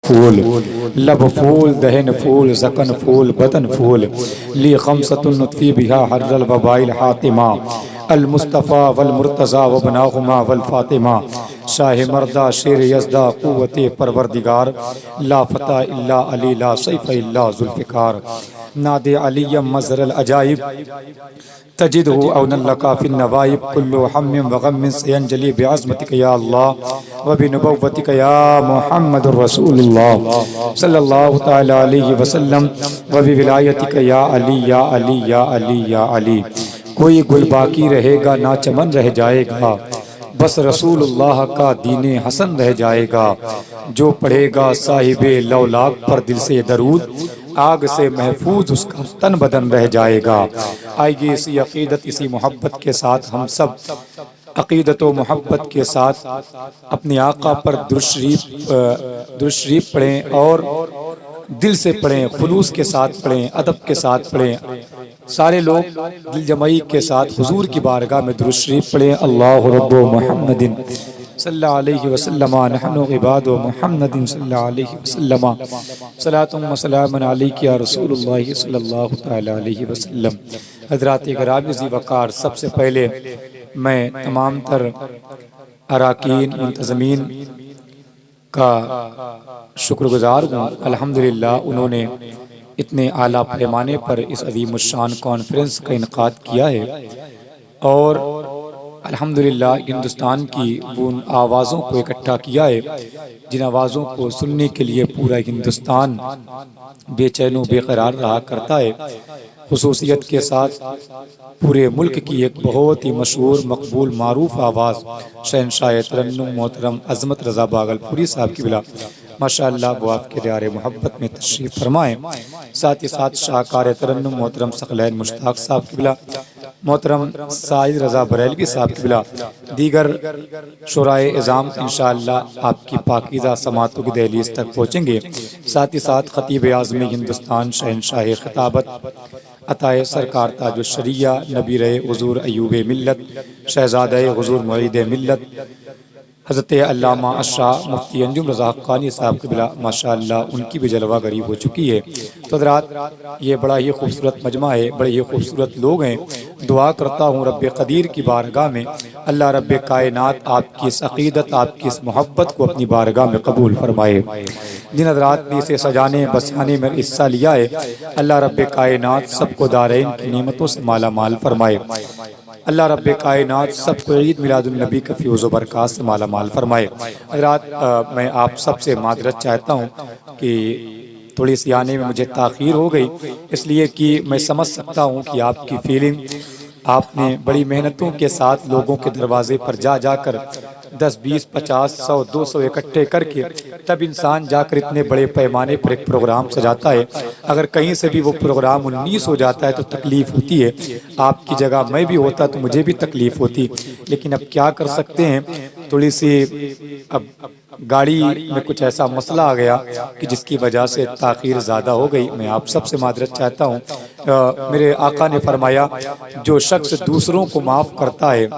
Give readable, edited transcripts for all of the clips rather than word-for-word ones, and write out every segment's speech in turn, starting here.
फूल, लब फूल, दहन फूल, ज़कन फूल, बदन फूल, ली खमसतुन नुत्फ़ी बिहा हर्रल वबाइल हातिमा, अल मुस्तफ़ा वल मुर्तज़ा व बनाहुमा वल फातिमा, शाह मर्दा शेर यज़दा क़ुव्वते परवरदिगार, ला फ़ता इल्ला अली ला सैफ़ इल्ला ज़ुल्फ़िकार, नादे अलियम मज़रल अजाइब तजिदहु औनन लका फिन नवाइब, कुल्लु हम्मिन व गम्मिन सयंजली बिअज़मतिक या अल्लाह व बिनुबुव्वतिक या मुहम्मदुर रसूलुल्लाह सल्लल्लाहु तआला अलैहि वसल्लम व बिविलायतिक या अली या अली या अली या अली। कोई गुल बाकी रहेगा ना चमन रह जाएगा, बस रसूलुल्लाह का दीने हसन रह जाएगा। जो पढ़ेगा साहिबे लौलाक पर दिल से दरूद, आग से महफूज उसका तन बदन रह जाएगा। आइए इसी अकीदत इसी मोहब्बत के साथ हम सब अकीदत व मोहब्बत के साथ अपने आका पर दुरूद शरीफ पढ़ें और दिल से पढ़ें, खुलूस के साथ पढ़ें, अदब के साथ पढ़ें। सारे लोग दिल जमाई के साथ हुजूर की बारगाह में दुरूद शरीफ पढ़ें। अल्लाहु रब्बु मुहम्मदिन सल्लल्लाहु अलैहि वसल्लम नहनु इबादु मुहम्मदिन सल्लल्लाहु अलैहि वसल्लम सलातुम व सलामुन अलैका या रसूलुल्लाह सल्लल्लाहु तआला अलैहि वसल्लम। हज़रात गिरामी ज़ी वक़ार, सबसे पहले मैं तमाम तर अराकीन मुंतज़मीन का शुक्रगुजार हूँ। अल्हम्दुलिल्लाह उन्होंने इतने आला पैमाने पर इस अज़ीमुश्शान कॉन्फ्रेंस का इनकाद किया है और अल्हम्दुलिल्लाह हिंदुस्तान की उन आवाज़ों को इकट्ठा किया है जिन आवाज़ों को सुनने के लिए पूरा हिंदुस्तान बेचैन बेकरार रहा करता है। खुसूसियत के साथ पूरे मुल्क की एक बहुत ही मशहूर मकबूल मारूफ आवाज़ शहंशाह तरन्नुम मोहतरम अज़मत रज़ा भागलपुरी साहब की बिला माशाअल्लाह वो आपके दायरे मोहब्बत में तशरीफ़ फरमाएँ। साथ ही साथ शाहकार तरन्नुम मोहतरम सकलैन मुश्ताक साहब की बिला, मोहतरम साइद रज़ा बरेलवी साहब की बिला, दीगर शुराए इज़ाम इंशाअल्लाह आपकी पाकीज़ा समातों की दहलीज़ तक पहुँचेंगे। साथ ही साथ खतीब आज़म हिंदुस्तान शहंशाह खिताबत अताए सरकार ताजुश्शरिया नबी रहे हुज़ूर अयूब मिल्लत शहज़ादे हुज़ूर मुईद मिल्लत हज़रत अल्लामा अशराफ मुफ्ती अंजुम रज़ा हक़्क़ानी साहब की बिला माशाअल्लाह उनकी भी जलवा गरी हो चुकी है। तो हज़रात ये बड़ा ही खूबसूरत मजमा है, बड़े ही खूबसूरत लोग हैं। दुआ करता हूँ रब्बे क़दीर की बारगाह में अल्लाह रब्बे कायनात आपकी इस अक़ीदत आपकी इस मोहब्बत को अपनी बारगाह में कबूल फरमाए। जिन हज़रात ने इसे सजाने बसाने में हिस्सा लिया है अल्लाह रब्बे कायनात सबको दारैन की नेमतों से माला माल फरमाए। अल्लाह रब्बे कायनात सबको ईद मिलादुन नबी का फ़ैज़ व बरक़ात से माला माल फरमाए। हज़रात मैं आप सबसे माज़रत चाहता हूँ कि थोड़ी सी आने में मुझे ताख़ीर हो गई, इसलिए कि मैं समझ सकता हूँ कि आपकी फीलिंग, आपने बड़ी मेहनतों के साथ लोगों के दरवाजे पर जा जाकर 10, 20, 50, 100, 200 इकट्ठे करके तब इंसान जाकर इतने बड़े पैमाने पर एक प्रोग्राम सजाता है। अगर कहीं से भी वो प्रोग्राम 19 हो जाता है तो तकलीफ़ होती है। आपकी जगह मैं भी होता तो मुझे भी तकलीफ़ होती, लेकिन अब क्या कर सकते हैं, थोड़ी सी अब गाड़ी में कुछ ऐसा मसला आ गया कि जिसकी वजह से ताख़ीर ज़्यादा हो गई। मैं आप सबसे माज़रत चाहता हूँ। मेरे आका ने फरमाया जो शख्स दूसरों को माफ़ करता है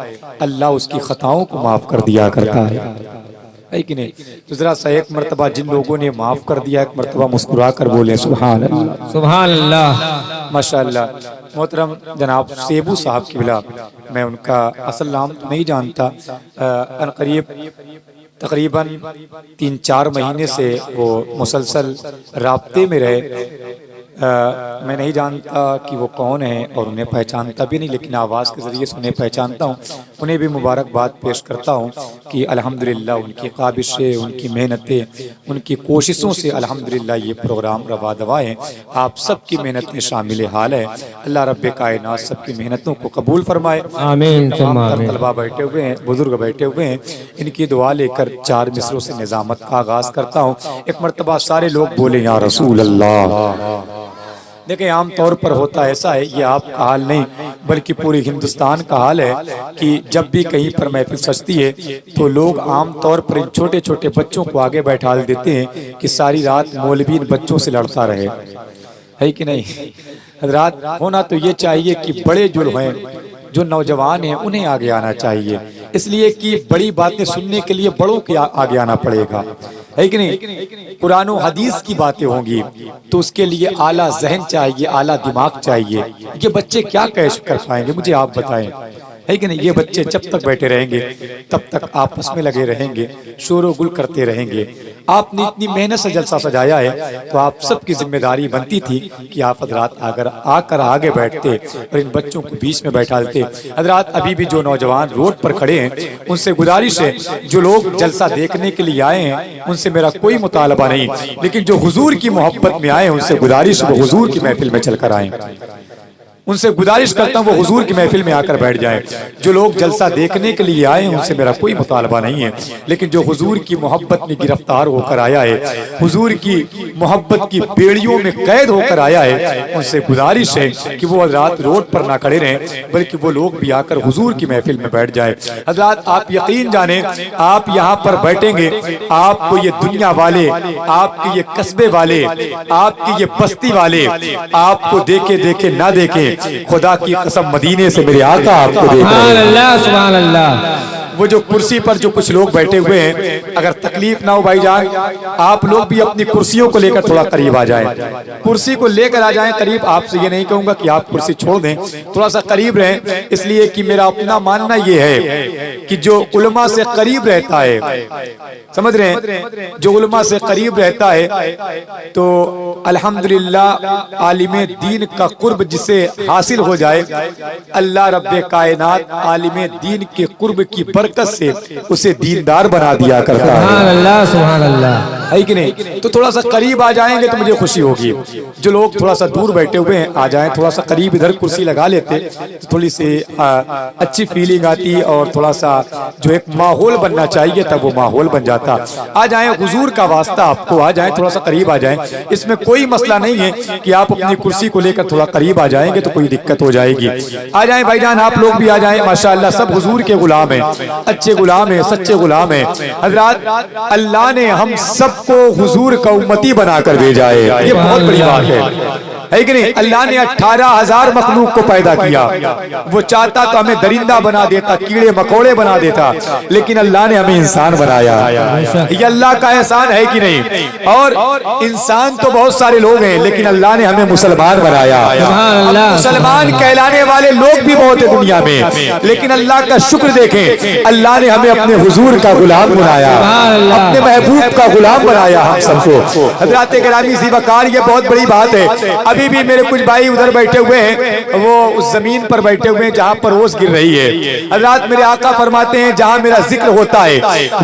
अल्लाह उसकी ख़ताओं को माफ़ कर दिया करता है कि नहीं। तो ज़रा सा एक मरतबा जिन लोगों ने माफ़ कर दिया एक मरतबा मुस्कुरा कर बोले सुभान अल्लाह सुभान अल्लाह माशाअल्लाह। मोहतरम जनाब सेबू साहब की बिला, मैं उनका असल नाम तो नहीं जानता, अनकरीब तकरीबन 3-4 महीने से वो मुसलसल राब्ते में रहे। मैं नहीं जानता कि वो कौन है और उन्हें पहचानता भी नहीं, लेकिन आवाज़ के ज़रिए से उन्हें पहचानता हूँ। उन्हें भी मुबारकबाद पेश करता हूँ कि अल्हम्दुलिल्लाह उनकी क़ाबिशें, उनकी मेहनतें, उनकी कोशिशों से अल्हम्दुलिल्लाह ये प्रोग्राम रवा दवा है। आप सबकी मेहनतें शामिल हाल है। अल्लाह रब्बे कायनात सबकी मेहनतों को कबूल फरमाए। आमीन तमाम तलबा बैठे हुए हैं, बुजुर्ग बैठे हुए हैं, इनकी दुआ लेकर 4 मिसरों से निज़ामत का आगाज़ करता हूँ। एक मरतबा सारे लोग बोले या रसूल अल्लाह। देखिए आम तौर पर होता ऐसा है, ये आपका हाल नहीं बल्कि पूरे हिंदुस्तान का हाल है कि जब भी कहीं पर महफिल सजती है तो लोग आम तौर पर इन छोटे छोटे बच्चों को आगे बैठा देते हैं कि सारी रात मौलवी इन बच्चों से लड़ता रहे, है कि नहीं। हज़रात होना तो ये चाहिए कि बड़े जो हैं, जो नौजवान हैं उन्हें आगे आना चाहिए, इसलिए कि बड़ी बातें सुनने के लिए बड़ों के आगे आना पड़ेगा, है कि नहीं? कुरान और हदीस की बातें होंगी तो उसके लिए आला जहन चाहिए, आला दिमाग चाहिए। ये बच्चे क्या कैश कर पाएंगे, मुझे आप बताएं, है कि नहीं? ये बच्चे जब तक बैठे रहेंगे तब तक आपस में लगे रहेंगे, शोरो गुल करते रहेंगे। आपने इतनी मेहनत से जलसा सजाया है तो आप सबकी जिम्मेदारी बनती थी कि आप हजरात अगर आकर आगे बैठते और इन बच्चों को बीच में बैठा देते। हजरात अभी भी जो नौजवान रोड पर खड़े हैं उनसे गुजारिश है, जो लोग जलसा देखने के लिए आए हैं उनसे मेरा कोई मुतालबा नहीं, लेकिन जो हुजूर की मोहब्बत में आए हैं उनसे गुजारिश वो हुजूर की महफिल में चलकर आए। उनसे गुजारिश करता हूँ वो हुजूर की महफिल में आकर बैठ जाएं। जो लोग जलसा देखने के लिए आए हैं उनसे मेरा कोई मुतालबा नहीं है, लेकिन जो हुजूर की मोहब्बत में गिरफ्तार होकर आया है, हुजूर की मोहब्बत की बेड़ियों में कैद होकर आया है, उनसे गुजारिश है कि वो हजरात रोड पर ना खड़े रहें बल्कि वो लोग भी आकर हुजूर की महफिल में बैठ जाए। हजरात आप यकीन जाने, आप यहाँ पर बैठेंगे, आपको ये दुनिया वाले, आपके ये कस्बे वाले, आपकी ये बस्ती वाले आपको देखे देखे ना देखे, खुदा की कसम मदीने से मेरे आका आपको देख रहे हैं। सुभान अल्लाह। वो जो कुर्सी पर जो कुछ लोग बैठे हुए हैं, अगर तकलीफ ना हो भाईजान, आप लोग भी अपनी कुर्सियों को लेकर थोड़ा करीब आ जाएं, कुर्सी को लेकर आ जाएं करीब। आपसे ये नहीं कहूंगा कि आप कुर्सी छोड़ दें, थोड़ा सा करीब रहें, इसलिए कि मेरा अपना मानना ये है कि जो उलमा से करीब रहता है, समझ रहे हैं, जो उलमा से करीब रहता है तो अल्हम्दुलिल्लाह आलिमे दीन का कुर्ब जिसे हासिल हो जाए, अल्लाह रब्बे कायनात आलिमे दीन के कुर्ब की बरकत से उसे दीनदार बना दिया करता है। सुभान अल्लाह, सुभान अल्लाह, है कि नहीं? तो थोड़ा सा करीब आ जाएंगे तो मुझे खुशी होगी। जो लोग थोड़ा सा दूर बैठे हुए हैं आ जाएं, थोड़ा सा करीब इधर कुर्सी लगा लेते तो थोड़ी सी अच्छी फीलिंग आती और थोड़ा सा जो एक माहौल बनना चाहिए तब वो माहौल बन जाता। आ जाएं, हुजूर का वास्ता आपको, आ जाएं, थोड़ा सा करीब आ जाएं। इसमें कोई मसला नहीं है कि आप अपनी कुर्सी को लेकर थोड़ा करीब आ जाएंगे तो कोई दिक्कत हो जाएगी। आ जाएं भाईजान, आप लोग भी आ जाएं। माशाअल्लाह सब हुजूर के गुलाम हैं, अच्छे गुलाम हैं, सच्चे गुलाम हैं। हजरात अल्लाह ने हम सबको हुजूर का उम्मती बनाकर भेजा है, ये बहुत बड़ी बात है कि नहीं? अल्लाह ने 18,000 मखलूक को पैदा किया, वो चाहता तो हमें दरिंदा बना देता, कीड़े मकोड़े बना देता, लेकिन अल्लाह ने हमें इंसान बनाया। ये अल्लाह का एहसान है कि नहीं? और इंसान तो बहुत सारे लोग हैं लेकिन अल्लाह ने हमें मुसलमान बनाया। मुसलमान कहलाने वाले लोग भी बहुत है दुनिया में, लेकिन अल्लाह का शुक्र देखें, अल्लाह ने हमें अपने हुजूर का गुलाम बनाया, अपने महबूब का गुलाम बनाया हम सबको। हजरात गिरामी सी वकार, ये बहुत बड़ी बात है। अभी भी मेरे कुछ भाई उधर बैठे हुए हैं, वो उस जमीन पर बैठे हुए हैं जहाँ पर ओस गिर रही है। हजरात मेरे आका फरमाते हैं जहाँ मेरा जिक्र होता है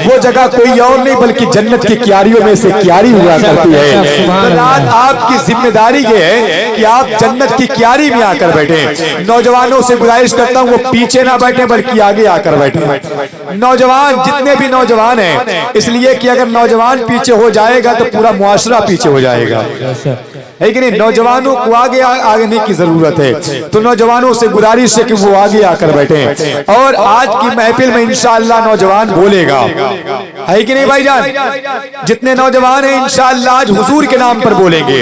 वो जगह कोई और नहीं बल्कि जन्नत की क्यारियों में से क्यारी हुआ करती है। हजरात आपकी जिम्मेदारी ये है कि आप जन्नत की क्यारी में आकर बैठे। नौजवानों से गुजारिश करता हूँ वो पीछे ना बैठे बल्कि आगे आकर बैठे। नौजवान जितने भी नौजवान हैं, इसलिए कि अगर नौजवान पीछे हो जाएगा तो पूरा मुआशरा पीछे हो जाएगा, है कि नहीं? नौजवानों को आगे आने की जरूरत है, तो नौजवानों से गुजारिश है कि वो आगे आकर बैठे। और आज की महफिल में इंशाअल्लाह नौजवान बोलेगा, है कि नहीं भाईजान? जितने नौजवान हैं इंशाअल्लाह आज हुजूर के नाम पर बोलेंगे,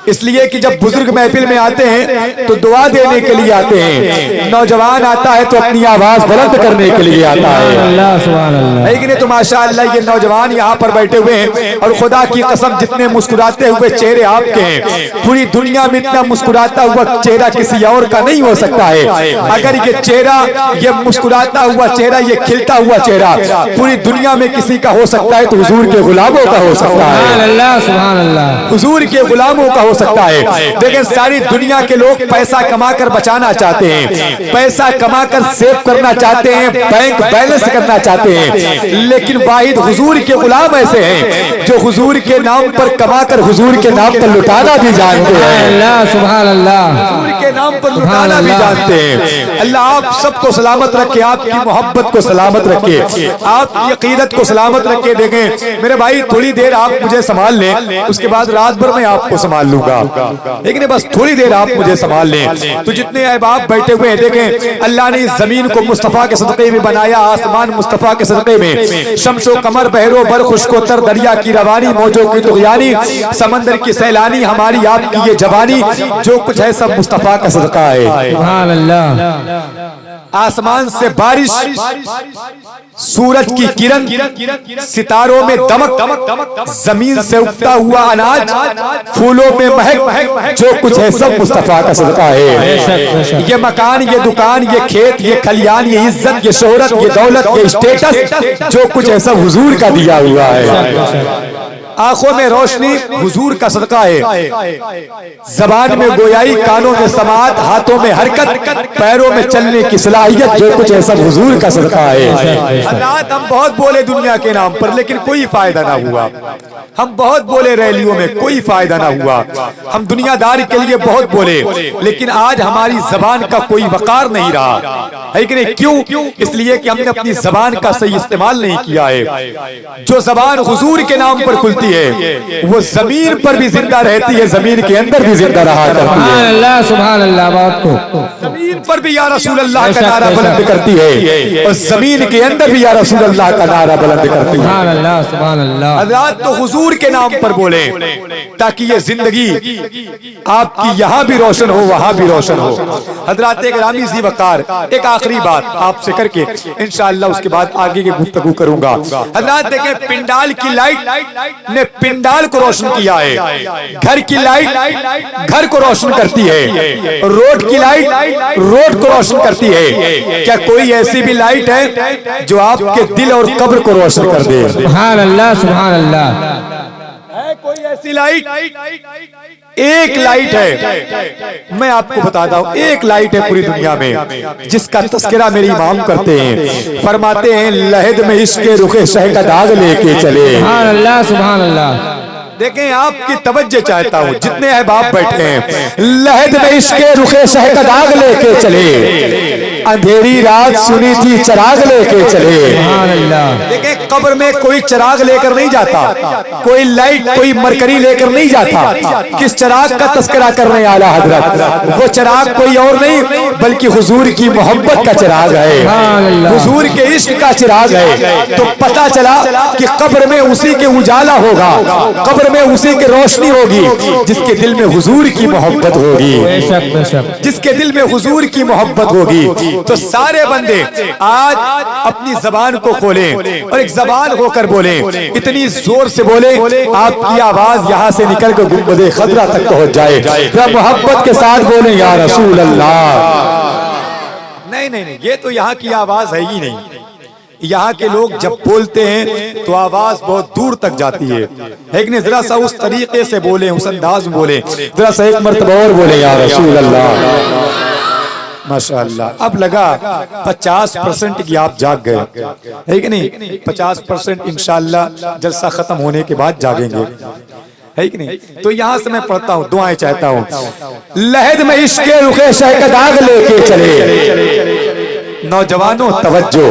इसलिए कि जब बुजुर्ग महफिल में आते हैं तो दुआ देने के लिए आते हैं, नौजवान आता है तो अपनी आवाज बुलंद करने के लिए आता है कि नहीं? तो माशाअल्लाह ये नौजवान यहाँ पर बैठे हुए हैं और खुदा की कसम जितने मुस्कुराते हुए चेहरे आपके हैं, पूरी दुनिया में इतना मुस्कुराता हुआ चेहरा किसी और का नहीं हो सकता है। अगर ये चेहरा, ये मुस्कुराता हुआ चेहरा, ये खिलता हुआ चेहरा पूरी दुनिया में किसी का हो सकता है तो हुजूर के गुलामों का हो सकता है, हुजूर के गुलामों का हो सकता है। लेकिन सारी दुनिया के लोग पैसा कमाकर बचाना चाहते हैं, पैसा कमाकर सेव करना चाहते हैं, बैंक बैलेंस करना चाहते हैं, लेकिन वाहिद हुजूर के गुलाम ऐसे हैं जो हुजूर के नाम पर कमाकर हुजूर के नाम पर लुटाना भी जानते हैं। सुभान अल्लाह, हुजूर के नाम पर लुटाना भी जानते हैं। अल्लाह आप सबको सलामत रखे, आपकी मोहब्बत को सलामत रखे, आपकी अकीदत को सलामत रखे। देखें मेरे भाई, थोड़ी देर आप मुझे संभाल लें, उसके बाद रात भर मैं आपको संभाल लूंगा, लेकिन बस थोड़ी देर आप मुझे संभाल लें। तो जितने अहबाब बैठे हुए हैं, देखें अल्लाह ने इस जमीन को मुस्तफा के सदक़े में बनाया, आसमान मुस्तफा के सदक़े में, शम्सो कमर बहरो बर खुशकोतर दरिया की रवानी, मौजों की तुग़यानी, समंदर की सैलानी, हमारी आपकी ये जवानी, जो कुछ है सब मुस्तफा का सदका है। सुभान अल्लाह। आसमान से बारिश, सूरज की किरण, सितारों में दमक, जमीन से उगता हुआ अनाज, फूलों में महक, जो कुछ है सब मुस्तफा का सदका है। ये मकान, ये दुकान, ये खेत, ये खलियान, ये इज्जत, ये शोहरत, ये दौलत, ये स्टेटस, जो कुछ है सब हुजूर का दिया हुआ है। आंखों में रोशनी हुजूर का सदका है, जबान में गोयाई, कानों में समात, हाथों में हरकत, पैरों में चलने की सलाहियत, जो कुछ है सब हुजूर का सदका है। हज़रात हम बहुत बोले दुनिया के नाम पर, लेकिन कोई फायदा ना हुआ। हम बहुत बोले रैलियों में, कोई फायदा ना हुआ। हम दुनियादारी के लिए बहुत बोले, लेकिन आज हमारी जबान का कोई वकार नहीं रहा है कि नहीं? क्यों? इसलिए कि हमने अपनी जबान का सही इस्तेमाल नहीं किया है। जो जबान हुजूर के नाम पर खुलती है वो जमीन पर भी जिंदा रहती है, जमीन के अंदर भी जिंदा रहा करती है। सुभान अल्लाह, सुभान अल्लाह। बात को जमीन पर भी या रसूल अल्लाह का नारा बुलंद करती है और जमीन के अंदर भी या रसूल अल्लाह का नारा बुलंद करती है। सुभान अल्लाह, सुभान अल्लाह। हज़रात तो हुजूर के नाम पर बोले ताकि ये जिंदगी आपकी यहाँ भी रोशन हो, वहां भी रोशन हो। हज़रात ग्रामी ज़ी वक़ार, एक आखिरी बात आपसे करके इंशाअल्लाह उसके बाद आगे की गुफ्तगू करूंगा। हज़रात देखें, पिंडाल की लाइट ने पिंडाल को रोशन किया है, घर की लाइट घर को रोशन करती है, रोड की लाइट रोड को रोशन करती है। क्या कोई ऐसी भी लाइट है जो आपके दिल और कब्र को रोशन कर दे? सुभान अल्लाह, सुभान अल्लाह। है कोई ऐसी लाइट? एक लाइट है, मैं आपको बताता हूँ, एक लाइट है पूरी दुनिया में जिसका तस्करा मेरे इमाम करते हैं। फरमाते हैं, लहद में इश्क के रुखे शह का दाग लेके चले। सुभान अल्लाह, सुभान अल्लाह। देखें, आपकी तवज्जो चाहता हूँ, जितने अहबाब बैठे हैं, लहद में इश्क के रुखे शह का दाग लेके चले, अंधेरी रात सुनी थी चिराग लेके चले। सुभान अल्लाह। देखें, कब्र में कोई चिराग लेकर नहीं जाता, कोई लाइट, कोई मरकरी लेकर नहीं जाता। किस चिराग का तस्करा कर रहे हैं आला हजरत? वो चिराग कोई और नहीं बल्कि हुजूर की मोहब्बत का चिराग है, हुजूर के इश्क का चिराग है। तो पता चला कि कब्र में उसी के उजाला होगा, कब्र में उसी की रोशनी होगी जिसके दिल में हुजूर की मोहब्बत होगी, बेशक बेशक, जिसके दिल में हुजूर की मोहब्बत होगी। तो सारे बंदे आज अपनी जबान को खोलें और एक जबान होकर बोले, इतनी जोर से बोले आपकी आवाज यहाँ से निकल कर गुंबदे खदरा तक पहुंच जाए। मोहब्बत के साथ बोले, या रसूल अल्लाह। नहीं नहीं नहीं, ये तो यहाँ की आवाज है ही नहीं। यहाँ के लोग जब बोलते हैं तो आवाज बहुत दूर तक जाती है। एक ने जरा सा उस तरीके से बोले, उस अंदाज में बोले, जरा सा एक मर्तबा और बोले, या रसूल अल्लाह। माशाअल्लाह, अब लगा 50% की आप जाग गए, है कि नहीं? 50% इंशाअल्लाह जलसा खत्म होने के बाद जागेंगे, है कि नहीं? तो यहाँ से मैं पढ़ता हूँ, दुआएं चाहता हूँ। लहद में इश्क के रुखे शह का दाग लेके चले, नौजवानों तवज्जो,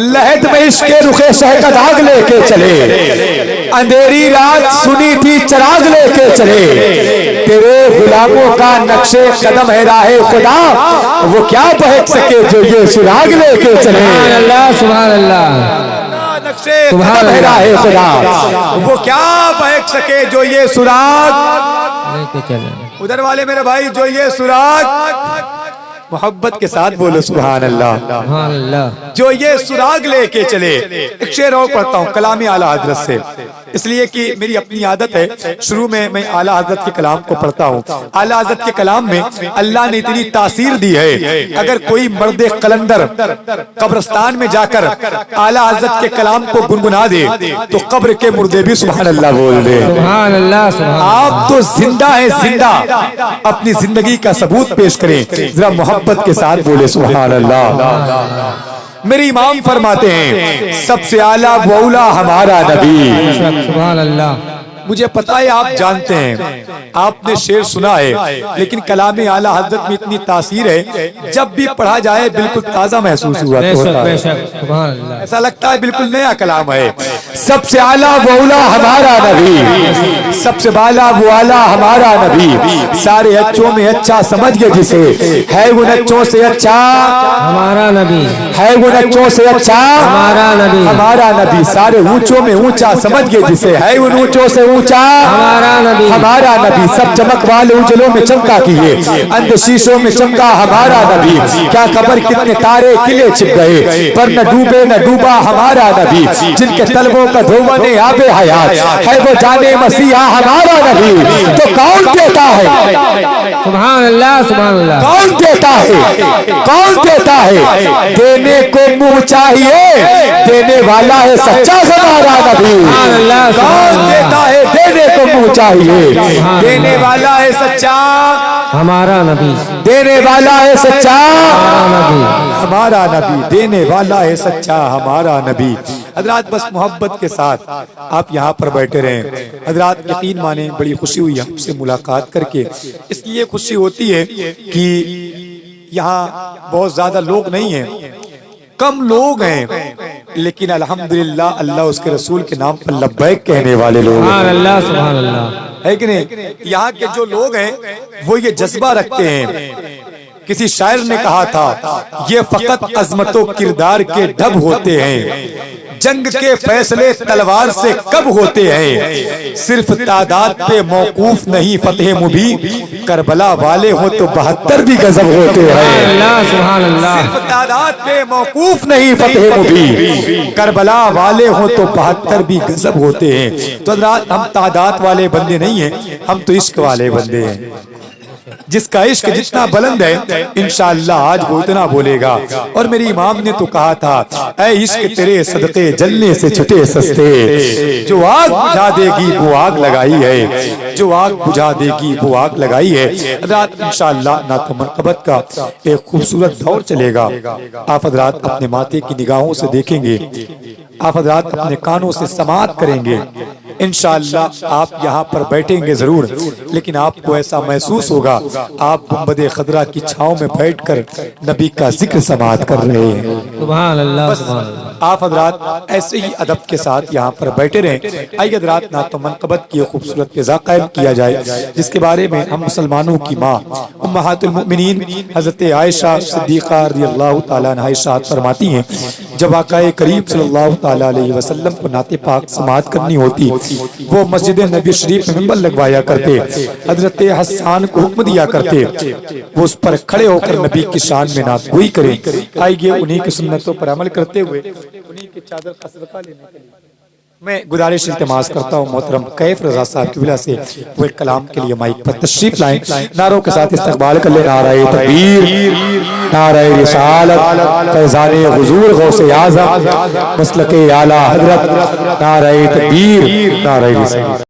लहद में इश्क के रुखे शह का दाग लेके चले, अंधेरी रात सुनी थी चिराग लेके चले, तेरे गुलामों का नक्शे कदम है राहे खुदा, वो क्या बहक सके जो ये सुराग लेके चले। सुभान अल्लाह, सुभान अल्लाह। नक्शे कदम है राहे खुदा, वो क्या बहक सके जो ये सुराग लेके चले। उधर वाले मेरे भाई, जो ये सुराग, मोहब्बत के साथ बोलो सुभान अल्लाह। सुभान अल्लाह। जो ये सुराग लेके चले। एक शेर और पढ़ता हूँ कलामी आला हजरत से, इसलिए कि मेरी अपनी आदत है, शुरू में मैं आला हजरत के कलाम को पढ़ता हूँ। आला हजरत के कलाम में अल्लाह ने इतनी तासीर दी है, अगर कोई मर्द कलंदर कब्रिस्तान में जाकर आला हजरत के कलाम को गुनगुना दे तो कब्र के मुर्दे भी सुभान अल्लाह बोल दे। सुभान अल्लाह, सुभान अल्लाह। आप तो जिंदा है, जिंदा, अपनी जिंदगी का सबूत पेश करें, जरा मोहब्बत के साथ बोले सुभान अल्लाह। मेरे इमाम फरमाते हैं, सबसे आला मौला हमारा नबी। सुभान अल्लाह। मुझे पता है आप जानते हैं, आपने शेर सुना है, लेकिन कलामे आला हजरत में इतनी तासीर है, जब भी पढ़ा जाए बिल्कुल ताजा महसूस हुआ होता है। सुभान अल्लाह। ऐसा लगता है बिल्कुल नया कलाम है। सबसे आला बौला हमारा नबी, सबसे बाला बुआला हमारा नबी, सारे अच्छों में अच्छा समझ गए जिसे, है उन अच्छों से अच्छा हमारा नबी, है उन अच्छों से अच्छा हमारा नबी, हमारा नबी, सारे ऊंचों में ऊंचा समझ गए जिसे, है उन ऊंचों से ऊंचा हमारा नबी, हमारा नबी, सब चमक वाले उजलों में चमका किए, अंध शीशों में चमका हमारा नबी, क्या खबर कितने तारे किले छिप गए, पर न डूबे न डूबा हमारा नबी, जिनके तलबों का धोवने आबे हयात, है वो जाने मसीहा हमारा नबी। तो कौन देता है, सुभान अल्लाह, सुभान अल्लाह, कौन देता है, कौन देता है, देने को मुंह चाहिए, देने वाला है सच्चा हमारा नबी। कौन देता है, देने को मुंह चाहिए, देने वाला है सच्चा हमारा नबी, देने वाला है सच्चा हमारा नबी, हमारा नबी, देने वाला है सच्चा हमारा नबी। हजरात बस मोहब्बत के साथ आप यहाँ पर बैठे रहें। हजरात यकीन माने बड़ी खुशी हुई आपसे मुलाकात करके, इसलिए खुशी होती है कि यहाँ बहुत ज्यादा लोग नहीं हैं, कम लोग हैं, लेकिन अल्हम्दुलिल्लाह अल्लाह उसके रसूल के नाम पर लब्बैक कहने वाले लोग सुभान अल्लाह, सुभान अल्लाह, है कि नहीं। यहाँ के जो लोग हैं वो ये जज्बा रखते हैं। किसी शायर ने कहा था, ये फकत अजमतो किरदार के ढब होते हैं, जंग के फैसले तलवार से कब होते हैं, सिर्फ तादाद पे मौकूफ नहीं फतेह मुबीन, करबला वाले हो तो 72 भी गजब होते हैं। सुभान अल्लाह, सिर्फ तादाद पे मौकूफ नहीं फतेह मुबीन, करबला वाले हो तो 72 भी गजब होते हैं। तो हम तादाद वाले बंदे नहीं हैं, हम तो इश्क वाले बंदे हैं। जिसका इश्क जितना बुलंद है इंशाअल्लाह आज वो इतना बोलेगा। और मेरे इमाम ने तो कहा था, ऐ इश्क तेरे सदके जलने से छुटे सस्ते, जो आग बुझा देगी वो आग लगाई है, जो आग बुझा देगी वो आग लगाई है। हजरात इंशाअल्लाह नातो मरकबत का एक खूबसूरत दौर चलेगा। आप हजरात अपने माथे की निगाहों से देखेंगे, आप हजरात अपने कानों से समाअत करेंगे। इंशाअल्लाह आप यहाँ पर बैठेंगे जरूर, लेकिन आपको ऐसा महसूस होगा आप गुंबदे खदरा की छांव में बैठकर नबी का जिक्र समाअत कर रहे हैं। सुभान अल्लाह, सुभान अल्लाह। आप हजरात ऐसे ही अदब के साथ यहाँ पर बैठे रहें। आइए हजरात नातो मनकबत की खूबसूरत फिजा कायम किया जाए, जिसके बारे में हम मुसलमानों की माँ उम्महातुल मोमिनीन हजरत आयशा सिद्दीक़ा रज़ियल्लाहु ताला अन्हा इरशाद फरमाती हैं, जब आक़ाए करीम सल्लल्लाहु ताला अलैहि वसल्लम को नाते पाक समाअत करनी होती, वो मस्जिद नबी शरीफ में मिंबर लगवाया करते, हजरत हसन को हुक्म दिया करते वो उस पर खड़े होकर नबी की शान में नातगोई करें। आइए उन्हीं की सुन्नतों पर अमल करते हुए उन्हीं की चादर का सदका लेने के लिए मैं गुजारिश इल्तिमास करता हूँ मोहतरम कैफ रजा साहब की वजह से वो एक कलाम के लिए माइक पर तशरीफ लाएं। नारों के साथ इस्तकबाल कर ले, नारे तकबीर, नारे रिसालत, फैज़ाने हुजूर गौसे आज़म, मसलके आला हज़रत, नारे तकबीर, नारे रिसालत।